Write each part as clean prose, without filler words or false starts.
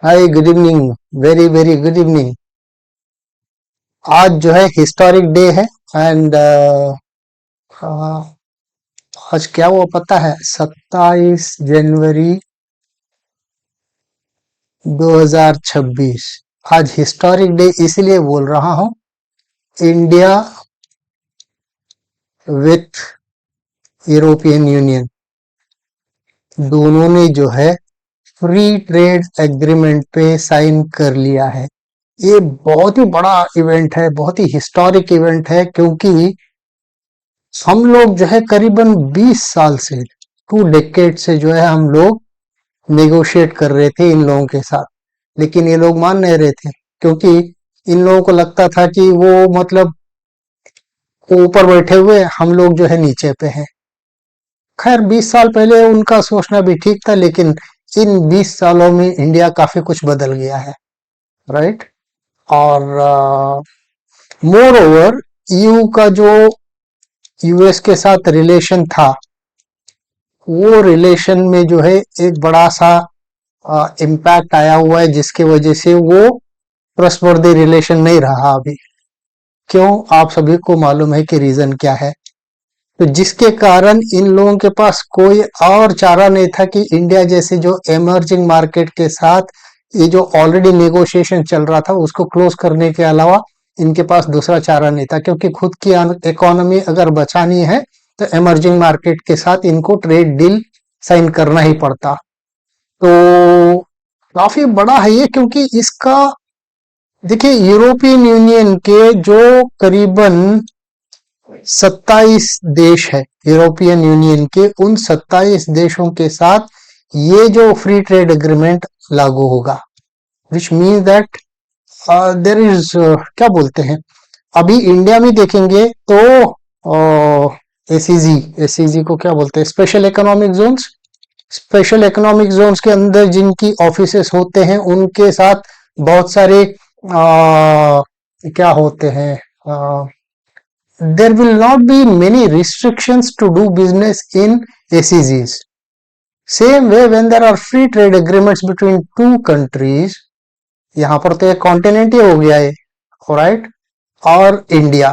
हाय, good evening. Very very good evening. आज जो है हिस्टोरिक डे है। एंड आज क्या हुआ पता है? 27 जनवरी 2026। आज हिस्टोरिक डे इसलिए बोल रहा हूँ। इंडिया विथ यूरोपियन यूनियन दोनों ने जो है फ्री ट्रेड एग्रीमेंट पे साइन कर लिया है। ये बहुत ही बड़ा इवेंट है, बहुत ही हिस्टोरिक इवेंट है, क्योंकि हम लोग जो है करीबन 20 साल से, 2 डेकेड से जो है हम लोग नेगोशिएट कर रहे थे इन लोगों के साथ। लेकिन ये लोग मान नहीं रहे थे, क्योंकि इन लोगों को लगता था कि वो मतलब वो ऊपर बैठे हुए, हम लोग जो है नीचे पे हैं। खैर 20 साल पहले उनका सोचना भी ठीक था, लेकिन इन 20 सालों में इंडिया काफी कुछ बदल गया है। राइट। और मोर ओवर, यू का जो यूएस के साथ रिलेशन था, वो रिलेशन में जो है एक बड़ा सा इम्पैक्ट आया हुआ है, जिसके वजह से वो ट्रस्टवर्दी रिलेशन नहीं रहा अभी। क्यों? आप सभी को मालूम है कि रीजन क्या है। तो जिसके कारण इन लोगों के पास कोई और चारा नहीं था कि इंडिया जैसे जो एमर्जिंग मार्केट के साथ ये जो ऑलरेडी नेगोशिएशन चल रहा था उसको क्लोज करने के अलावा इनके पास दूसरा चारा नहीं था, क्योंकि खुद की इकोनॉमी अगर बचानी है तो एमर्जिंग मार्केट के साथ इनको ट्रेड डील साइन करना ही पड़ता। तो काफी बड़ा है ये, क्योंकि इसका देखिए, यूरोपियन यूनियन के जो करीबन 27 देश है, यूरोपियन यूनियन के उन 27 देशों के साथ ये जो फ्री ट्रेड एग्रीमेंट लागू होगा, which means that there is, क्या बोलते हैं, अभी इंडिया में देखेंगे तो एसीजी, एसीजी को क्या बोलते हैं, special economic zones. Special economic zones के अंदर जिनकी ऑफिसेस होते हैं उनके साथ बहुत सारे क्या होते हैं, there will not be many restrictions to do business in ACGs. Same way, when there are free trade agreements between two countries, यहाँ पर तो एक कॉन्टिनेंट ही हो गया है, राइट, और इंडिया,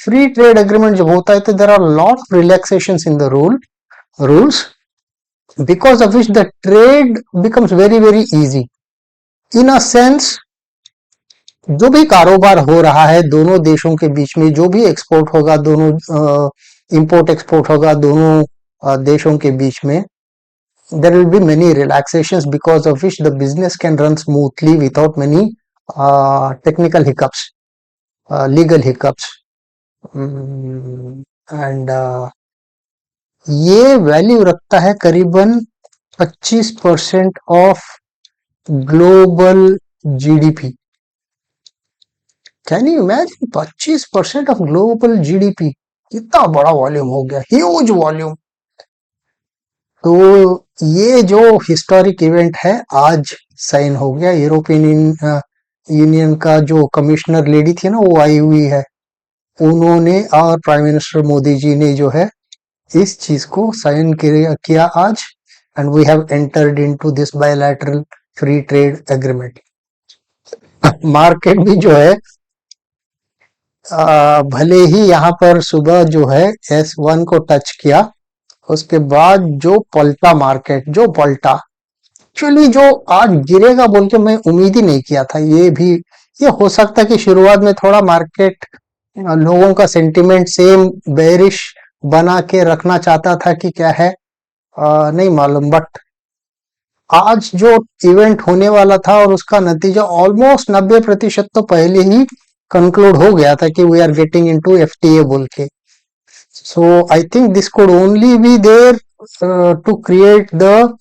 फ्री ट्रेड एग्रीमेंट जब होता है तो there are lot of relaxations in the rules, because of which the trade becomes very very easy. In a sense, जो भी कारोबार हो रहा है दोनों देशों के बीच में, जो भी एक्सपोर्ट होगा, दोनों इंपोर्ट एक्सपोर्ट होगा दोनों देशों के बीच में, there will be many relaxations, because of which the business can run smoothly without many technical hiccups, legal hiccups. And ये वैल्यू रखता है करीबन 25% of global GDP. Can you imagine? 25% of global GDP, कितना बड़ा वॉल्यूम हो गया, huge volume. तो ये जो हिस्टोरिक इवेंट है आज साइन हो गया। यूरोपियन यूनियन का जो कमिश्नर लेडी थी ना, वो आई हुई है, उन्होंने और प्राइम मिनिस्टर मोदी जी ने जो है इस चीज को साइन किया आज। And we have entered into this bilateral free trade agreement. Market भी जो है भले ही यहाँ पर सुबह जो है S1 को टच किया, उसके बाद जो पलटा मार्केट, जो पलटा, एक्चुअली जो आज गिरेगा बोल के मैं उम्मीद ही नहीं किया था। ये हो सकता है कि शुरुआत में थोड़ा मार्केट लोगों का सेंटिमेंट सेम बेरिश बना के रखना चाहता था कि क्या है, नहीं मालूम। बट आज जो इवेंट होने वाला था और उसका नतीजा ऑलमोस्ट 90% तो पहले ही कंक्लूड हो गया था कि we are getting into FTA बोल के। So I think this could only be there to create the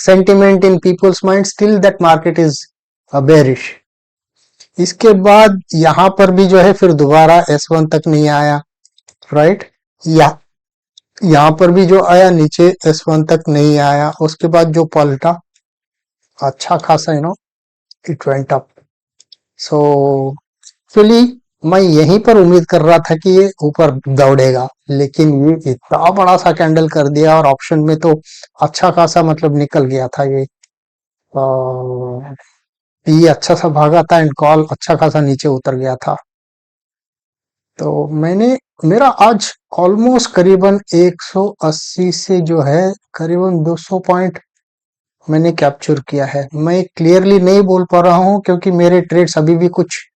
sentiment in people's mind still that market is bearish. इसके बाद यहाँ पर भी जो है फिर दोबारा S1 तक नहीं आया, राइट। यहाँ पर भी जो आया नीचे S1 तक नहीं आया। उसके बाद जो पलटा अच्छा खासा, it went up. So actually मैं यहीं पर उम्मीद कर रहा था कि ये ऊपर दौड़ेगा, लेकिन ये इतना बड़ा सा कैंडल कर दिया और ऑप्शन में तो अच्छा खासा मतलब निकल गया था ये। पी अच्छा सा भागा था एंड कॉल अच्छा खासा नीचे उतर गया था। तो मैंने मेरा आज ऑलमोस्ट करीबन 180 से जो है करीबन 200 पॉइंट मैंने कैप्चर किया है। मैं क्लियरली नहीं बोल पा रहा हूँ क्योंकि मेरे ट्रेड्स अभी भी कुछ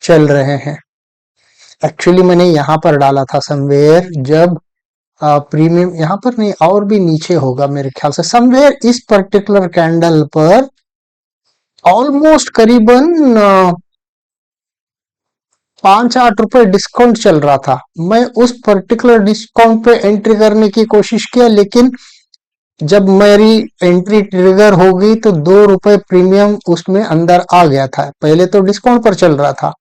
चल रहे हैं। एक्चुअली मैंने यहाँ पर डाला था समवेयर, जब प्रीमियम यहाँ पर नहीं और भी नीचे होगा मेरे ख्याल से, समवेयर इस पर्टिकुलर कैंडल पर ऑलमोस्ट करीबन 5-8 रुपए डिस्काउंट चल रहा था। मैं उस पर्टिकुलर डिस्काउंट पे एंट्री करने की कोशिश किया, लेकिन जब मेरी एंट्री ट्रिगर हो गई तो 2 रुपए प्रीमियम उसमें अंदर आ गया था। पहले तो डिस्काउंट पर चल रहा था,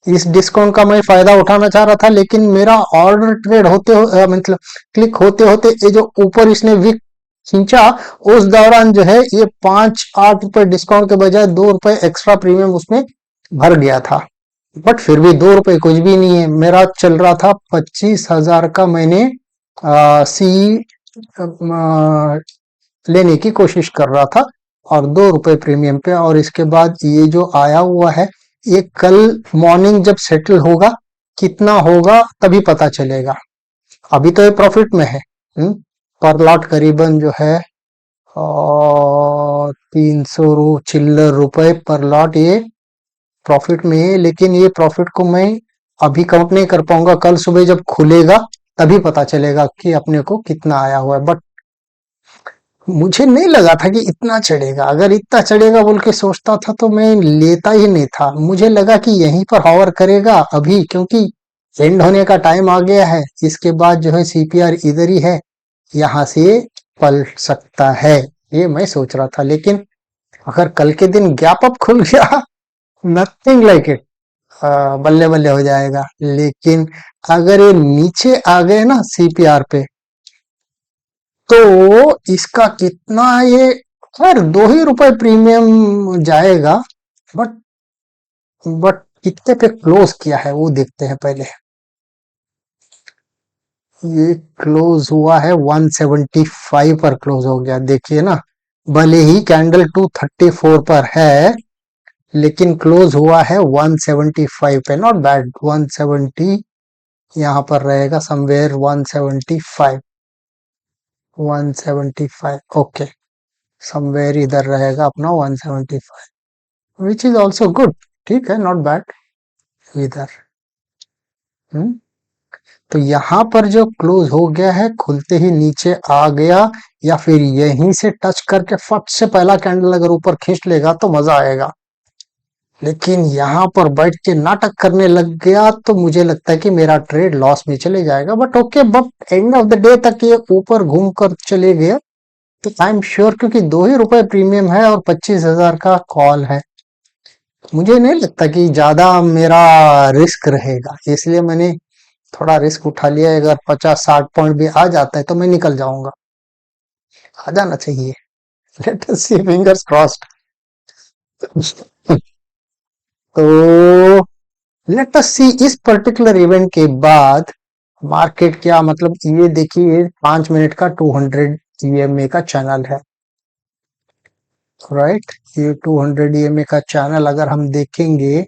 इस डिस्काउंट का मैं फायदा उठाना चाह रहा था, लेकिन मेरा ऑर्डर ट्रेड होते हो मतलब क्लिक होते होते ये जो ऊपर इसने विक खींचा, उस दौरान जो है ये 5-8 रुपए डिस्काउंट के बजाय 2 रुपए एक्स्ट्रा प्रीमियम उसमें भर गया था। बट फिर भी 2 रुपए कुछ भी नहीं है। मेरा चल रहा था 25,000 का, मैंने सी लेने की कोशिश कर रहा था और 2 रुपए प्रीमियम पे। और इसके बाद ये जो आया हुआ है, ये कल मॉर्निंग जब सेटल होगा कितना होगा तभी पता चलेगा। अभी तो ये प्रॉफिट में है। पर लॉट करीबन जो है 300 चिल्लर रुपए पर लॉट ये प्रॉफिट में है। लेकिन ये प्रॉफिट को मैं अभी काउंट नहीं कर पाऊंगा, कल सुबह जब खुलेगा तभी पता चलेगा कि अपने को कितना आया हुआ है। बट मुझे नहीं लगा था कि इतना चढ़ेगा। अगर इतना चढ़ेगा बोल के सोचता था तो मैं लेता ही नहीं था। मुझे लगा कि यहीं पर हॉवर करेगा अभी, क्योंकि एंड होने का टाइम आ गया है। इसके बाद जो है सीपीआर इधर ही है, यहाँ से पलट सकता है, ये मैं सोच रहा था। लेकिन अगर कल के दिन गैप अप खुल गया, नथिंग लाइक इट, बल्ले बल्ले हो जाएगा। लेकिन अगर ये नीचे आ गए ना सीपीआर पे, तो इसका कितना ये, खैर 2 ही रुपए प्रीमियम जाएगा। बट कितने पे क्लोज किया है वो देखते हैं पहले। ये क्लोज हुआ है 175 पर क्लोज हो गया, देखिए ना। भले ही कैंडल 234 पर है, लेकिन क्लोज हुआ है 175 पे। नॉट बैड, 170 यहाँ पर रहेगा समवेयर, 175, 175 ओके, समवेयर इधर रहेगा अपना 175, विच इज ऑल्सो गुड। ठीक है, नॉट बैड इधर। हम्म तो यहाँ पर जो क्लोज हो गया है, खुलते ही नीचे आ गया, या फिर यहीं से टच करके फट से पहला कैंडल अगर ऊपर खींच लेगा तो मजा आएगा। लेकिन यहाँ पर बैठ के नाटक करने लग गया तो मुझे लगता है कि मेरा ट्रेड लॉस में चले जाएगा। But okay, but end of the day तक ये ऊपर घूम कर चले गए तो आई एम श्योर, क्योंकि 2 ही रुपए प्रीमियम है और 25,000 का कॉल है। मुझे नहीं लगता कि ज्यादा मेरा रिस्क रहेगा, इसलिए मैंने थोड़ा रिस्क उठा लिया। अगर 50-60 पॉइंट भी आ जाता है तो मैं निकल जाऊंगा, आ जाना चाहिए। लेट अस सी, फिंगर्स क्रॉस्ड। तो लेट अस सी इस पर्टिकुलर इवेंट के बाद मार्केट क्या, मतलब ये देखिए 5 मिनट का 200 ईएमए का चैनल है, राइट। ये 200 ईएमए का चैनल अगर हम देखेंगे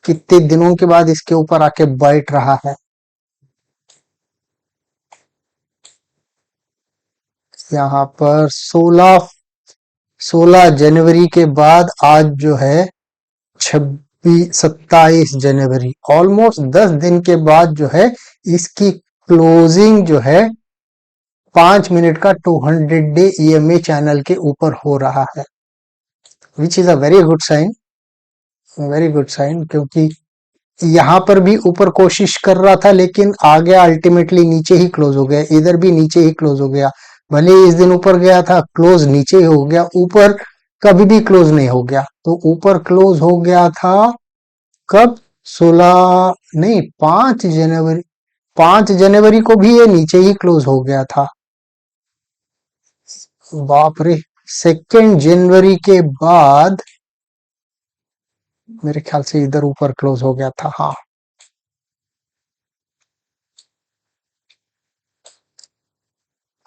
कितने दिनों के बाद इसके ऊपर आके बैठ रहा है। यहाँ पर 16 जनवरी के बाद आज जो है 27 27 जनवरी, ऑलमोस्ट 10 दिन के बाद जो है इसकी क्लोजिंग जो है 5 मिनट का 200 डे ईएमए चैनल के ऊपर हो रहा है, which is a very good sign, very good sign. क्योंकि यहाँ पर भी ऊपर कोशिश कर रहा था लेकिन आ गया, अल्टीमेटली नीचे ही क्लोज हो गया। इधर भी नीचे ही क्लोज हो गया। भले ही इस दिन ऊपर गया था, क्लोज नीचे ही हो गया, ऊपर कभी भी क्लोज नहीं हो गया। तो ऊपर क्लोज हो गया था कब, 16 नहीं 5 जनवरी, 5 जनवरी को भी ये नीचे ही क्लोज हो गया था। बाप रे, 2 जनवरी के बाद मेरे ख्याल से इधर ऊपर क्लोज हो गया था, हाँ।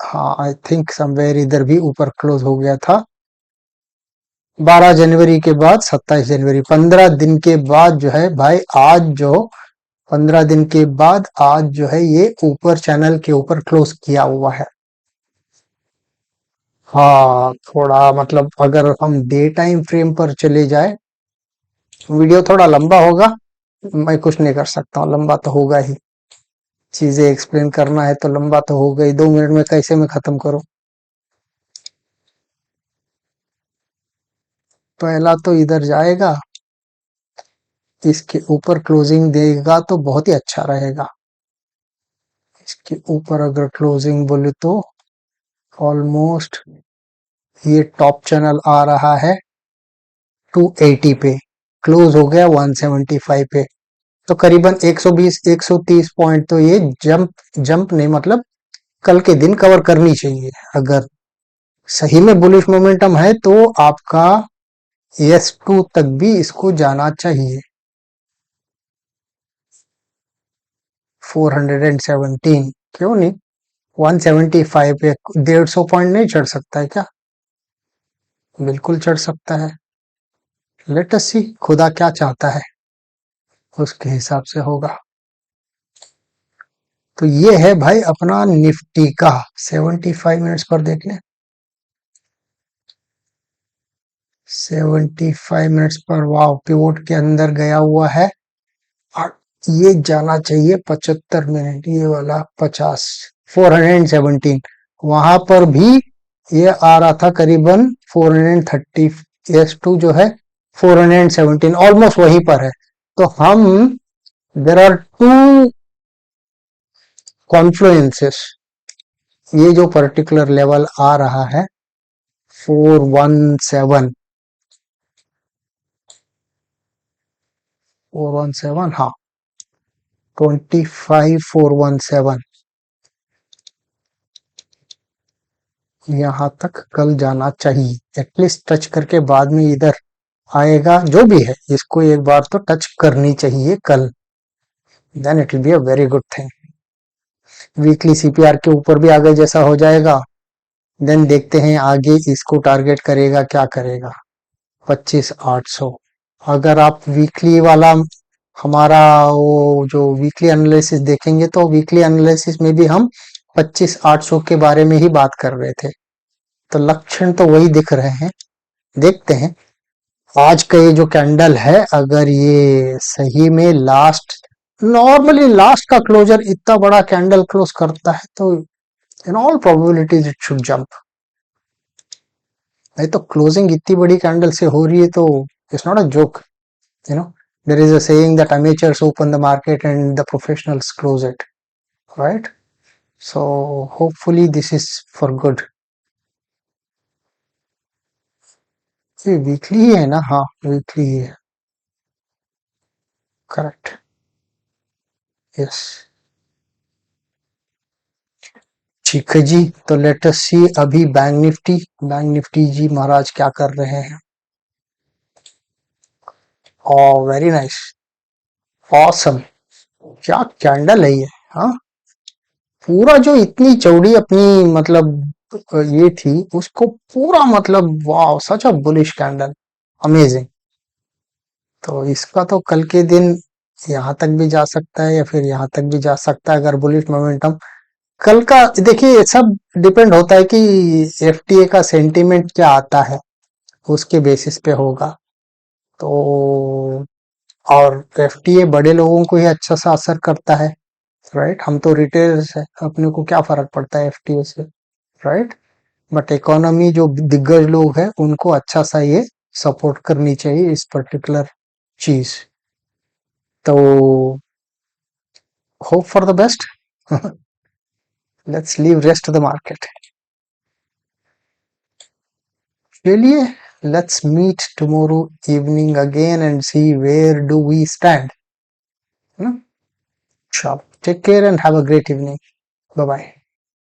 हाँ, आई थिंक समवेयर इधर भी ऊपर क्लोज हो गया था। 12 जनवरी के बाद 27 जनवरी, 15 दिन के बाद जो है भाई, आज जो 15 दिन के बाद आज जो है ये ऊपर चैनल के ऊपर क्लोज किया हुआ है। हाँ, थोड़ा मतलब अगर हम डे टाइम फ्रेम पर चले जाए, वीडियो थोड़ा लंबा होगा, मैं कुछ नहीं कर सकता हूँ, लंबा तो होगा ही। चीजें एक्सप्लेन करना है तो लंबा तो होगा ही, 2 मिनट में कैसे मैं खत्म करूँ। पहला तो इधर जाएगा, इसके ऊपर क्लोजिंग देगा तो बहुत ही अच्छा रहेगा। इसके ऊपर अगर क्लोजिंग बोले तो ऑलमोस्ट ये टॉप चैनल आ रहा है 280 पे, क्लोज हो गया 175 पे, तो करीबन 120 130 पॉइंट तो ये जंप जंप नहीं, मतलब कल के दिन कवर करनी चाहिए। अगर सही में बुलिश मोमेंटम है तो आपका S2 तक भी इसको जाना चाहिए। 417, क्यों नहीं, 175 पे 150 पॉइंट नहीं चढ़ सकता है क्या? बिल्कुल चढ़ सकता है। लेट अस सी खुदा क्या चाहता है, उसके हिसाब से होगा। तो ये है भाई अपना निफ्टी का 75 मिनट्स पर देख लें। 75 मिनट्स पर वाह, पिवोट के अंदर गया हुआ है, और ये जाना चाहिए 75 मिनट, ये वाला 50, 417, वहां पर भी ये आ रहा था करीबन 430। S2 जो है 417, ऑलमोस्ट वहीं पर है। तो हम, देर आर टू कॉन्फ्लुएंसेस, ये जो पर्टिकुलर लेवल आ रहा है 417, 417, हाँ, 25417, यहाँ तक कल जाना चाहिए, एटलीस्ट टच करके बाद में इधर आएगा जो भी है, इसको एक बार तो टच करनी चाहिए कल, then it will be a very good thing. Weekly CPR के ऊपर भी आगे जैसा हो जाएगा, देन देखते हैं आगे इसको टारगेट करेगा क्या करेगा। 25,800, अगर आप वीकली वाला हमारा वो जो वीकली एनालिसिस देखेंगे तो वीकली एनालिसिस में भी हम 25,800 के बारे में ही बात कर रहे थे, तो लक्षण तो वही दिख रहे हैं। देखते हैं आज का ये जो कैंडल है, अगर ये सही में लास्ट, नॉर्मली लास्ट का क्लोजर इतना बड़ा कैंडल क्लोज करता है तो in all probabilities it should jump. नहीं तो क्लोजिंग इतनी बड़ी कैंडल से हो रही है तो it's not a joke, you know. There is a saying that amateurs open the market and the professionals close it, right? So hopefully this is for good. ये वीकली ही है ना? हाँ, वीकली ही है, करेक्ट, यस। ठीक है जी, तो let us सी अभी bank Nifty जी महाराज क्या कर रहे हैं। ओ वेरी नाइस, ऑसम, क्या कैंडल है ये, हाँ। पूरा जो इतनी चौड़ी अपनी मतलब ये थी, उसको पूरा मतलब वाह, सच अ बुलिश कैंडल, अमेजिंग। तो इसका तो कल के दिन यहाँ तक भी जा सकता है या फिर यहाँ तक भी जा सकता है, अगर बुलिश मोमेंटम कल का। देखिए ये सब डिपेंड होता है कि एफटीए का सेंटीमेंट क्या आता है, उसके बेसिस पे होगा। तो और एफटीए बड़े लोगों को ही अच्छा सा असर करता है, राइट। हम तो रिटेलर्स है, अपने को क्या फर्क पड़ता है एफटीए से, राइट। बट इकोनॉमी जो दिग्गज लोग हैं उनको अच्छा सा ये सपोर्ट करनी चाहिए इस पर्टिकुलर चीज। तो hope for the best, let's leave rest to the market. चलिए, let's meet tomorrow evening again and see where do we stand. चलो, take care and have a great evening, bye bye.